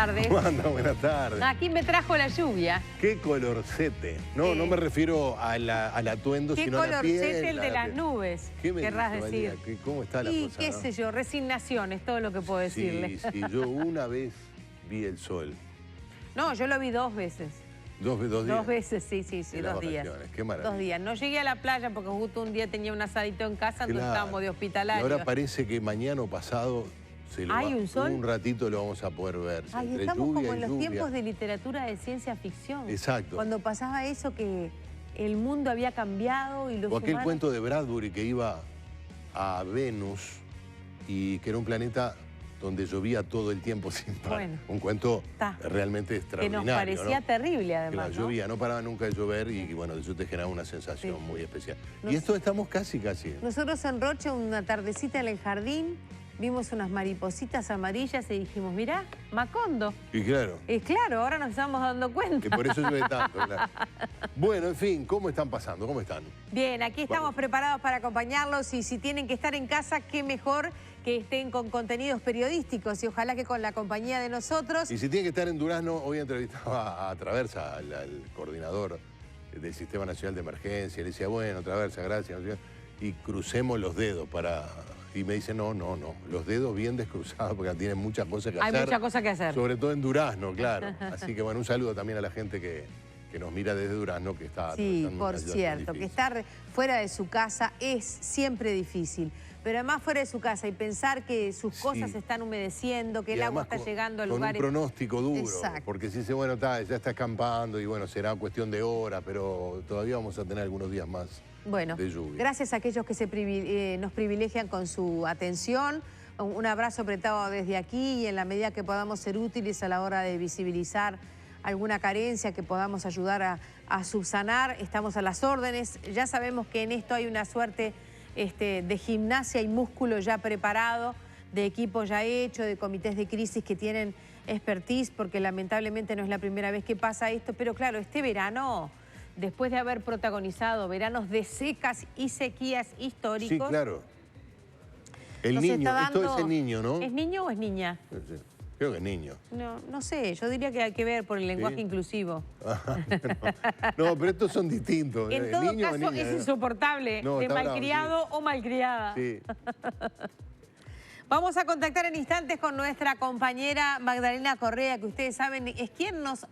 tardes. ¿Cómo anda? Buenas tardes. Aquí me trajo la lluvia. Qué colorcete. No, no me refiero al atuendo, sino a la piel. Qué colorcete el de las nubes, ¿Qué me querrás dice, decir. María? ¿Cómo está la y cosa? qué ¿no? sé yo, resignación es todo lo que puedo decirle. Sí, yo una vez vi el sol. No, yo lo vi 2 veces. ¿Dos días? 2 veces, sí, En las 2 días. vacaciones, qué maravilla. 2 días. No llegué a la playa porque justo un día tenía un asadito en casa, entonces Claro. estábamos de Y hospitalario. ahora parece que mañana o pasado ¿Hay un sol? un ratito lo vamos a poder ver. Ay, Entre estamos lluvia como y en los lluvia. tiempos de literatura de ciencia ficción. Exacto. Cuando pasaba eso que el mundo había cambiado y los O aquel humanos... cuento de Bradbury que iba a Venus y que era un planeta donde llovía todo el tiempo sin parar. Bueno, un cuento está. realmente Que extraordinario. nos parecía ¿no? terrible, Que además, la ¿no? lluvia no paraba nunca de llover y bueno, eso te generaba una sensación Sí. muy especial. Nos- Y esto estamos casi. Nosotros en Rocha, una tardecita en el jardín, vimos unas maripositas amarillas y dijimos, mirá, Macondo. Y claro, Es claro, ahora nos estamos dando que cuenta. por eso llueve tanto. Claro. Bueno, en fin, ¿cómo están pasando? ¿Cómo están? Bien, aquí estamos Vamos. preparados para acompañarlos y si tienen que estar en casa, qué mejor que estén con contenidos periodísticos y ojalá que con la compañía de nosotros. Y si tiene que estar en Durazno, hoy entrevistaba a Traversa, al coordinador del Sistema Nacional de Emergencia. Le decía, bueno, Traversa, gracias. No sé qué. Y crucemos los dedos para... Y me dice, no, los dedos bien descruzados porque tienen muchas cosas que hacer. Hay muchas cosas que hacer. Sobre todo en Durazno, claro. Así que bueno, un saludo también a la gente que nos mira desde Durazno, que está... Sí, atravesando por una situación cierto, que difícil. estar fuera de su casa es siempre difícil. Pero además fuera de su casa y pensar que sus Sí. cosas se están humedeciendo, que Y el agua además está llegando a con lugares... un pronóstico duro, Exacto. porque si dice, bueno, ya está acampando y bueno, será cuestión de horas, pero todavía vamos a tener algunos días más Bueno, de lluvia. gracias a aquellos que nos privilegian con su atención. Un abrazo apretado desde aquí y en la medida que podamos ser útiles a la hora de visibilizar alguna carencia que podamos ayudar a subsanar, estamos a las órdenes. Ya sabemos que en esto hay una suerte de gimnasia y músculo ya preparado, de equipo ya hecho, de comités de crisis que tienen expertise, porque lamentablemente no es la primera vez que pasa esto, pero claro, este verano, después de haber protagonizado veranos de secas y sequías históricos... Sí, claro. El nos niño, está dando... esto es el niño, ¿no? ¿Es niño o es niña? Sí, creo que es niño. No sé, yo diría que hay que ver por el lenguaje ¿Sí? inclusivo. No, pero estos son distintos. En todo niño o caso niña, es insoportable, No, de está bravo, malcriado o malcriada. Sí. Vamos a contactar en instantes con nuestra compañera Magdalena Correa, que ustedes saben es quien nos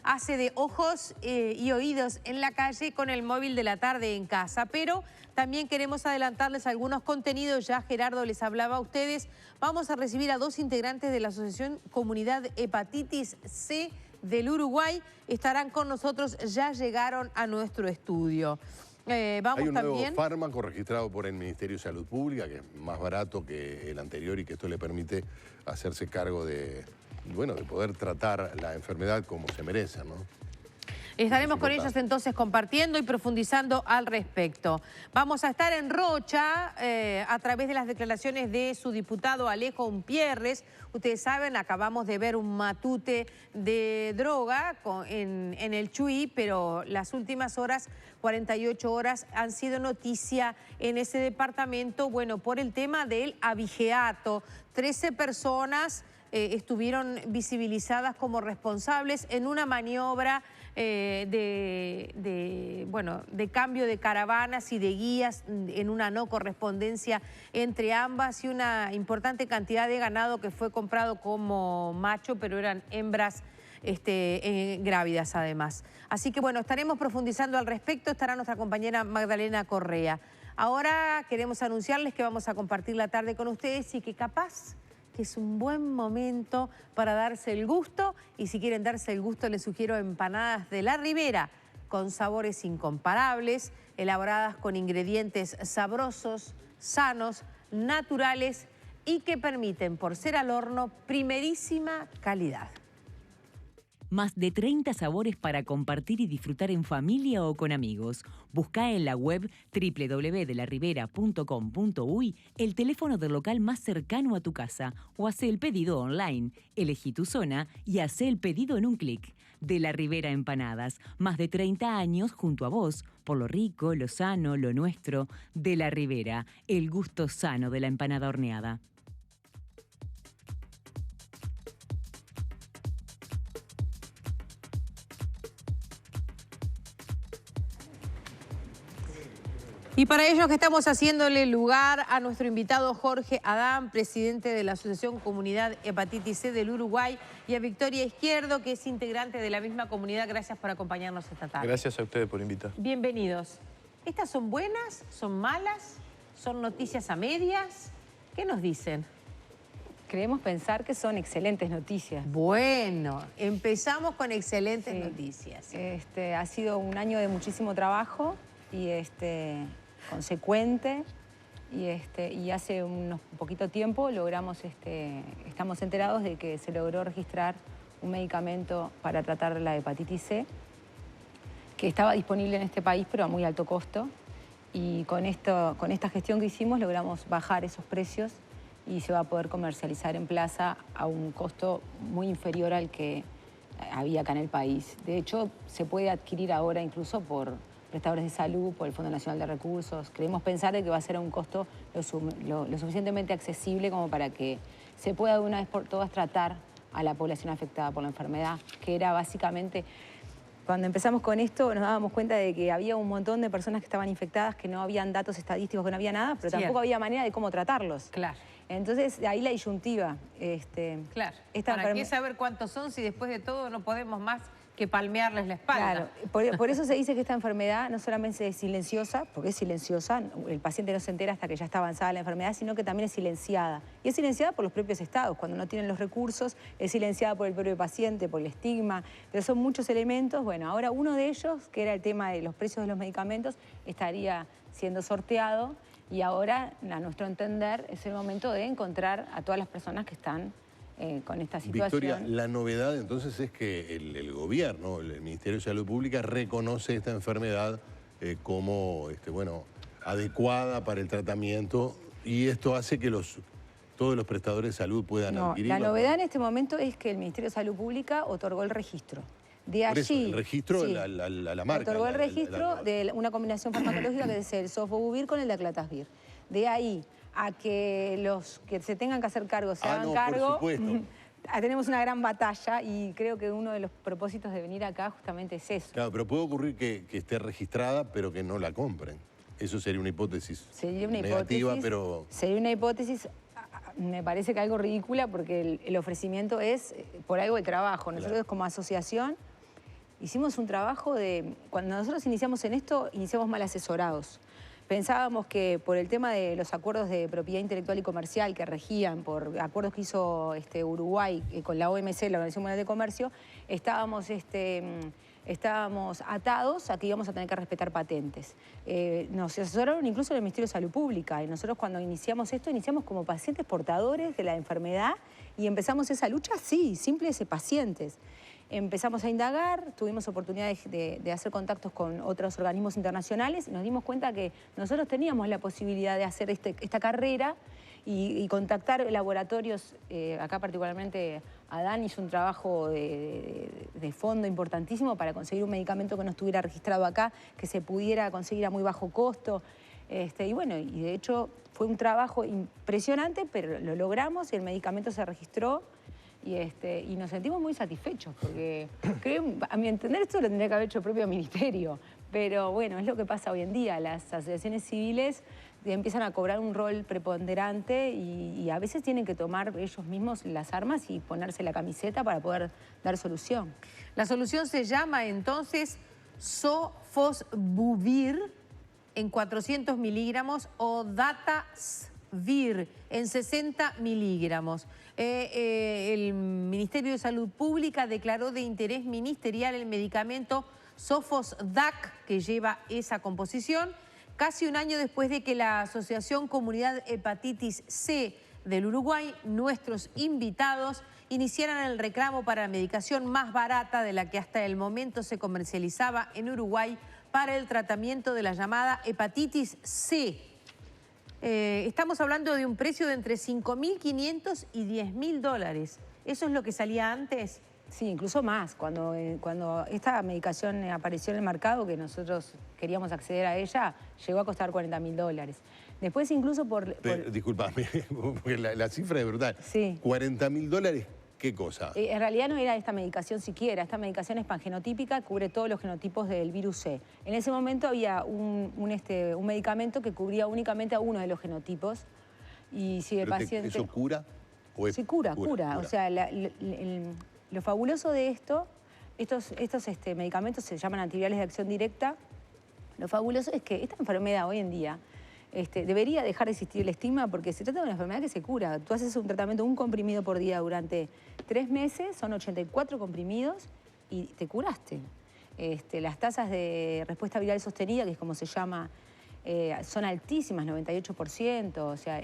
hace de ojos y oídos en la calle con el móvil de la tarde en casa. Pero también queremos adelantarles algunos contenidos. Ya Gerardo les hablaba a ustedes. Vamos a recibir a 2 integrantes de la Asociación Comunidad Hepatitis C del Uruguay. Estarán con nosotros, ya llegaron a nuestro estudio. Vamos Hay un nuevo también... fármaco registrado por el Ministerio de Salud Pública, que es más barato que el anterior y que esto le permite hacerse cargo de poder tratar la enfermedad como se merece, ¿no? Estaremos con importante. ellos entonces compartiendo y profundizando al respecto. Vamos a estar en Rocha a través de las declaraciones de su diputado Alejo Umpierres. Ustedes saben, acabamos de ver un matute de droga en el Chuy, pero las últimas horas, 48 horas, han sido noticia en ese departamento, bueno, por el tema del abigeato. 13 personas estuvieron visibilizadas como responsables en una maniobra de cambio de caravanas y de guías en una no correspondencia entre ambas y una importante cantidad de ganado que fue comprado como macho, pero eran hembras grávidas además. Así que bueno, estaremos profundizando al respecto, estará nuestra compañera Magdalena Correa. Ahora queremos anunciarles que vamos a compartir la tarde con ustedes y que capaz que es un buen momento para darse el gusto, y si quieren darse el gusto les sugiero empanadas de la Ribera, con sabores incomparables, elaboradas con ingredientes sabrosos, sanos, naturales y que permiten, por ser al horno, primerísima calidad. Más de 30 sabores para compartir y disfrutar en familia o con amigos. Busca en la web www.delaribera.com.uy el teléfono del local más cercano a tu casa o hace el pedido online. Elegí tu zona y hace el pedido en un clic. De la Ribera Empanadas, más de 30 años junto a vos, por lo rico, lo sano, lo nuestro. De la Ribera, el gusto sano de la empanada horneada. Y para ello que estamos haciéndole lugar a nuestro invitado Jorge Adán, presidente de la Asociación Comunidad Hepatitis C del Uruguay, y a Victoria Izquierdo, que es integrante de la misma comunidad. Gracias por acompañarnos esta tarde. Gracias a ustedes por invitar. Bienvenidos. ¿Estas son buenas? ¿Son malas? ¿Son noticias a medias? ¿Qué nos dicen? Creemos pensar que son excelentes noticias. Bueno, empezamos con excelentes noticias. Ha sido un año de muchísimo trabajo y consecuente, y hace un poquito tiempo logramos, estamos enterados de que se logró registrar un medicamento para tratar la hepatitis C que estaba disponible en este país, pero a muy alto costo, y con esta gestión que hicimos logramos bajar esos precios y se va a poder comercializar en plaza a un costo muy inferior al que había acá en el país. De hecho, se puede adquirir ahora incluso por prestadores de salud, por el Fondo Nacional de Recursos. Creemos pensar de que va a ser a un costo lo suficientemente accesible como para que se pueda de una vez por todas tratar a la población afectada por la enfermedad, que era básicamente... Cuando empezamos con esto nos dábamos cuenta de que había un montón de personas que estaban infectadas, que no habían datos estadísticos, que no había nada, pero tampoco había manera de cómo tratarlos. Claro. Entonces, de ahí la disyuntiva. Claro. ¿Para qué saber cuántos son si después de todo no podemos más que palmearles la espalda? Claro, por eso se dice que esta enfermedad no solamente es silenciosa, porque es silenciosa, el paciente no se entera hasta que ya está avanzada la enfermedad, sino que también es silenciada. Y es silenciada por los propios estados, cuando no tienen los recursos, es silenciada por el propio paciente, por el estigma, pero son muchos elementos. Bueno, ahora uno de ellos, que era el tema de los precios de los medicamentos, estaría siendo sorteado, y ahora, a nuestro entender, es el momento de encontrar a todas las personas que están con esta situación. Victoria, la novedad entonces es que el gobierno, el Ministerio de Salud Pública, reconoce esta enfermedad como adecuada para el tratamiento, y esto hace que todos los prestadores de salud puedan adquirirla. La novedad en este momento es que el Ministerio de Salud Pública otorgó el registro. De allí, eso, el registro a la marca. Otorgó el registro de una combinación farmacológica que es el sofosbuvir con el daclatasvir. De ahí a que los que se tengan que hacer cargo se hagan cargo, por supuesto. Tenemos una gran batalla, y creo que uno de los propósitos de venir acá justamente es eso. Claro, pero puede ocurrir que esté registrada pero que no la compren. Eso sería una hipótesis negativa, pero... Sería una hipótesis, me parece que algo ridícula, porque el ofrecimiento es por algo de trabajo. Nosotros como asociación hicimos un trabajo de... Cuando nosotros iniciamos en esto, iniciamos mal asesorados. Pensábamos que por el tema de los acuerdos de propiedad intelectual y comercial que regían, por acuerdos que hizo Uruguay con la OMC, la Organización Mundial de Comercio, estábamos atados a que íbamos a tener que respetar patentes. Nos asesoraron incluso en el Ministerio de Salud Pública, y nosotros cuando iniciamos esto, iniciamos como pacientes portadores de la enfermedad, y empezamos esa lucha, sí, simples pacientes. Empezamos a indagar, tuvimos oportunidad de hacer contactos con otros organismos internacionales, y nos dimos cuenta que nosotros teníamos la posibilidad de hacer esta carrera y contactar laboratorios. Acá particularmente Adán hizo un trabajo de fondo importantísimo para conseguir un medicamento que no estuviera registrado acá, que se pudiera conseguir a muy bajo costo. Y bueno, y de hecho fue un trabajo impresionante, pero lo logramos y el medicamento se registró. Y nos sentimos muy satisfechos, porque creo, a mi entender, esto lo tendría que haber hecho el propio ministerio. Pero bueno, es lo que pasa hoy en día. Las asociaciones civiles empiezan a cobrar un rol preponderante, y a veces tienen que tomar ellos mismos las armas y ponerse la camiseta para poder dar solución. La solución se llama entonces sofosbuvir en 400 miligramos o datasvir en 60 miligramos. El Ministerio de Salud Pública declaró de interés ministerial el medicamento Sofosdac, que lleva esa composición, casi un año después de que la Asociación Comunidad Hepatitis C del Uruguay, nuestros invitados, iniciaran el reclamo para la medicación más barata de la que hasta el momento se comercializaba en Uruguay para el tratamiento de la llamada hepatitis C. Estamos hablando de un precio de entre $5.500 y $10.000. ¿Eso es lo que salía antes? Sí, incluso más. Cuando esta medicación apareció en el mercado, que nosotros queríamos acceder a ella, llegó a costar $40.000. Después incluso Disculpame, porque la cifra es brutal. Sí. $40.000 ¿Qué cosa? En realidad no era esta medicación siquiera, esta medicación es pangenotípica, cubre todos los genotipos del virus C. En ese momento había un medicamento que cubría únicamente a uno de los genotipos. Y si el paciente... ¿Eso cura? Sí, cura. O sea, lo fabuloso de estos medicamentos se llaman antivirales de acción directa. Lo fabuloso es que esta enfermedad hoy en día debería dejar de existir el estigma porque se trata de una enfermedad que se cura. Tú haces un tratamiento, un comprimido por día durante 3 meses, son 84 comprimidos y te curaste. Las tasas de respuesta viral sostenida, que es como se llama, son altísimas, 98%, o sea,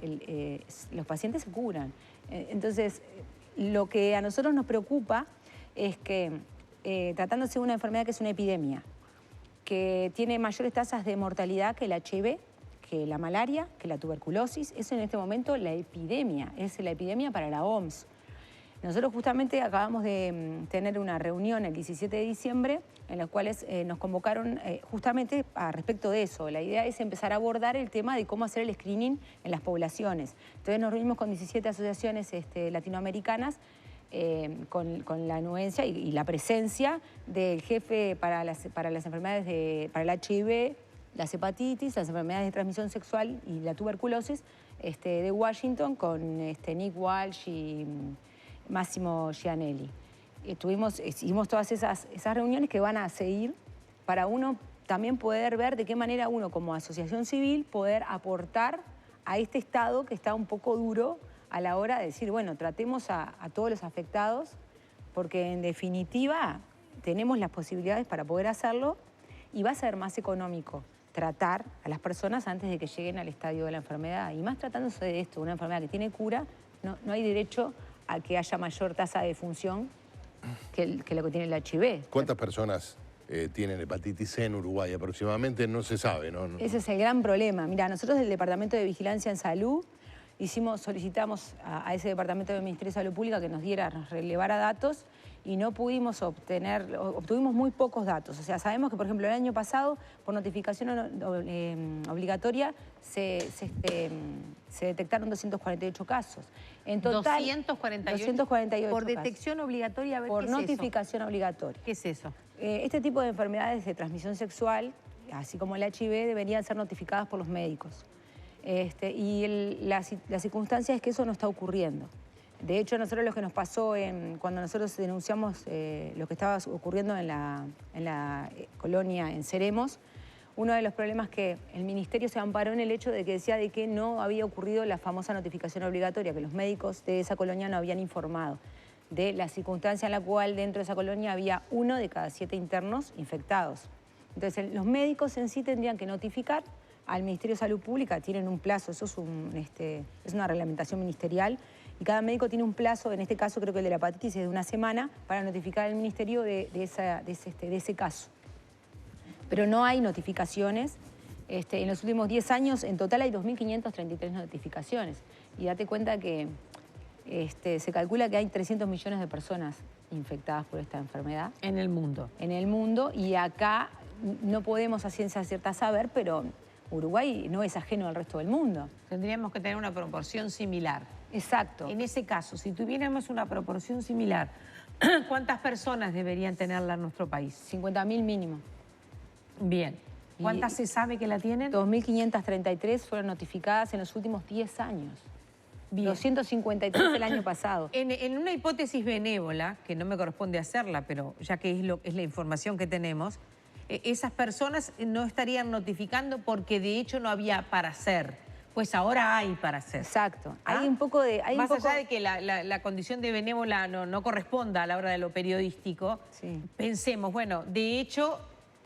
los pacientes se curan. Entonces, lo que a nosotros nos preocupa es que, tratándose de una enfermedad que es una epidemia, que tiene mayores tasas de mortalidad que el HIV, que la malaria, que la tuberculosis, es en este momento es la epidemia para la OMS. Nosotros justamente acabamos de tener una reunión el 17 de diciembre en la cual nos convocaron justamente respecto de eso. La idea es empezar a abordar el tema de cómo hacer el screening en las poblaciones. Entonces nos reunimos con 17 asociaciones latinoamericanas con la anuencia y la presencia del jefe para las enfermedades para el HIV, las hepatitis, las enfermedades de transmisión sexual y la tuberculosis de Washington con Nick Walsh y Massimo Gianelli. Hicimos todas esas reuniones que van a seguir para uno también poder ver de qué manera uno como asociación civil poder aportar a este estado que está un poco duro a la hora de decir, bueno, tratemos a todos los afectados porque en definitiva tenemos las posibilidades para poder hacerlo y va a ser más económico tratar a las personas antes de que lleguen al estadio de la enfermedad. Y más tratándose de esto, una enfermedad que tiene cura, no hay derecho a que haya mayor tasa de función que lo que tiene el HIV. ¿Cuántas personas tienen hepatitis C en Uruguay aproximadamente? No se sabe, ¿no? Ese es el gran problema. Mira, nosotros del Departamento de Vigilancia en Salud solicitamos a ese Departamento del Ministerio de Salud Pública que nos relevara datos y no pudimos obtuvimos muy pocos datos. O sea, sabemos que, por ejemplo, el año pasado, por notificación obligatoria, se detectaron 248 casos. En total, 248 por detección obligatoria, a ver, por ¿qué es notificación obligatoria. ¿Qué es eso? Este tipo de enfermedades de transmisión sexual, así como el HIV, deberían ser notificadas por los médicos. La circunstancia es que eso no está ocurriendo. De hecho, a nosotros lo que nos pasó cuando nosotros denunciamos lo que estaba ocurriendo en la colonia en Ceremos, uno de los problemas que el Ministerio se amparó en el hecho de que decía de que no había ocurrido la famosa notificación obligatoria, que los médicos de esa colonia no habían informado de la circunstancia en la cual dentro de esa colonia había 1 de cada 7 internos infectados. Entonces, los médicos en sí tendrían que notificar al Ministerio de Salud Pública, tienen un plazo, eso es una reglamentación ministerial, y cada médico tiene un plazo, en este caso creo que el de la hepatitis es de 1 semana, para notificar al Ministerio de ese caso. Pero no hay notificaciones. En los últimos 10 años, en total hay 2.533 notificaciones. Y date cuenta que se calcula que hay 300 millones de personas infectadas por esta enfermedad. En el mundo. En el mundo, y acá no podemos a ciencia cierta saber, pero Uruguay no es ajeno al resto del mundo. Tendríamos que tener una proporción similar. Exacto. En ese caso, si tuviéramos una proporción similar, ¿cuántas personas deberían tenerla en nuestro país? 50.000 mínimo. Bien. ¿Cuántas se sabe que la tienen? 2.533 fueron notificadas en los últimos 10 años. Bien. 253 el año pasado. En una hipótesis benévola, que no me corresponde hacerla, pero ya que es la información que tenemos, esas personas no estarían notificando porque de hecho no había para hacer. Pues ahora hay para hacer. Exacto. ¿Ah? Hay un poco de... Más allá de que la condición de benévola no corresponda a la hora de lo periodístico, sí. Pensemos, bueno, de hecho,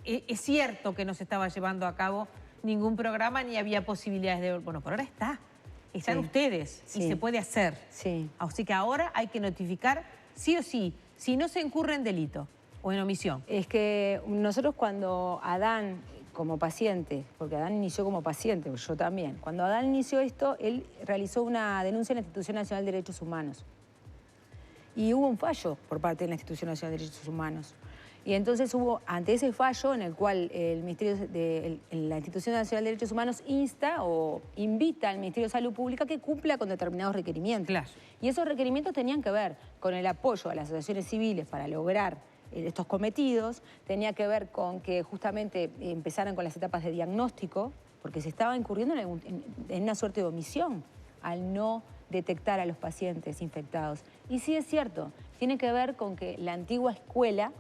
es cierto que no se estaba llevando a cabo ningún programa ni había posibilidades de... Bueno, por ahora están sí. Ustedes sí. Y se puede hacer. Sí. Así que ahora hay que notificar sí o sí, si no se incurre en delito o en omisión. Es que nosotros cuando Adán, como paciente, porque Adán inició como paciente, yo también, cuando Adán inició esto, él realizó una denuncia en la Institución Nacional de Derechos Humanos. Y hubo un fallo por parte de la Institución Nacional de Derechos Humanos. Y entonces hubo, ante ese fallo en el cual el Ministerio la Institución Nacional de Derechos Humanos insta o invita al Ministerio de Salud Pública que cumpla con determinados requerimientos. Claro. Y esos requerimientos tenían que ver con el apoyo a las asociaciones civiles para lograr estos cometidos, tenía que ver con que justamente empezaran con las etapas de diagnóstico, porque se estaba incurriendo en una suerte de omisión al no detectar a los pacientes infectados. Y sí es cierto, tiene que ver con que la antigua escuela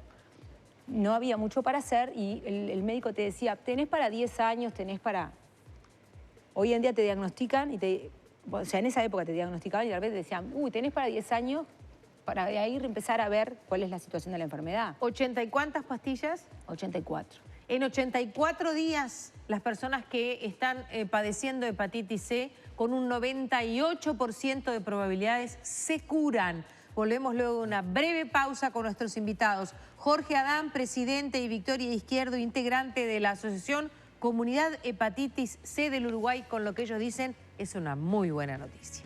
no había mucho para hacer y el médico te decía, tenés para 10 años, tenés para... Hoy en día te diagnostican y o sea, en esa época te diagnosticaban y de repente te decían, uy, tenés para 10 años para de ahí empezar a ver cuál es la situación de la enfermedad. ¿80 y cuántas pastillas? 84. En 84 días, las personas que están padeciendo hepatitis C, con un 98% de probabilidades, se curan. Volvemos luego de una breve pausa con nuestros invitados. Jorge Adán, presidente, y Victoria Izquierdo, integrante de la Asociación Comunidad Hepatitis C del Uruguay, con lo que ellos dicen es una muy buena noticia.